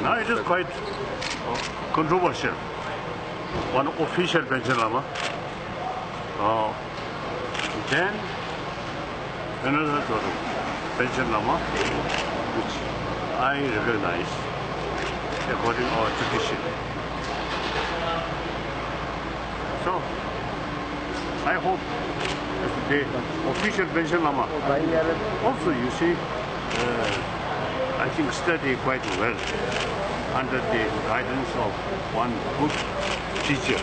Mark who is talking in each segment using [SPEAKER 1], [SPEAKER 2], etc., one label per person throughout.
[SPEAKER 1] Now it is quite controversial. One official Panchen Lama. Then another sort of Panchen Lama, which I recognize according to our tradition. So I hope the official Panchen Lama also, you see, I think study quite well under the guidance of one good teacher.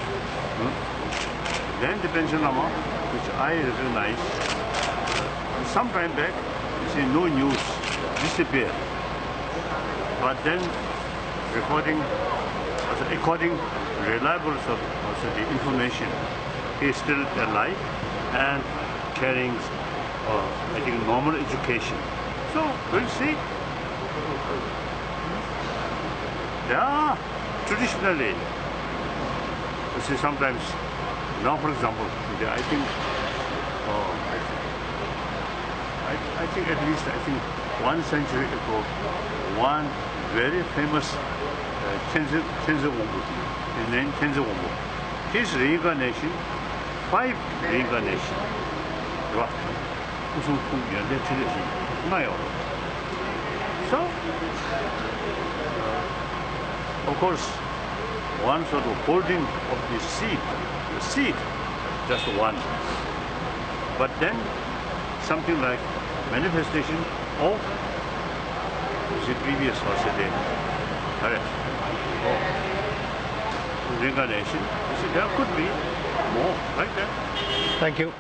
[SPEAKER 1] Then the Panchen Lama, which I recognize, some time back, you see, no news, disappeared. But then, according reliable also the information, he is still alive and carrying, I think, normal education. So we'll see. Yeah, traditionally, you see, sometimes, now for example, I think, I think at least, 1 century ago, one very famous Tenzin Wanbo, his name Tenzin Wanbo, his reincarnation, 5 reincarnation, so, of course, one sort of holding of the seed, just one. But then something like manifestation of the previous reincarnation. You see, there could be more like that.
[SPEAKER 2] Thank you.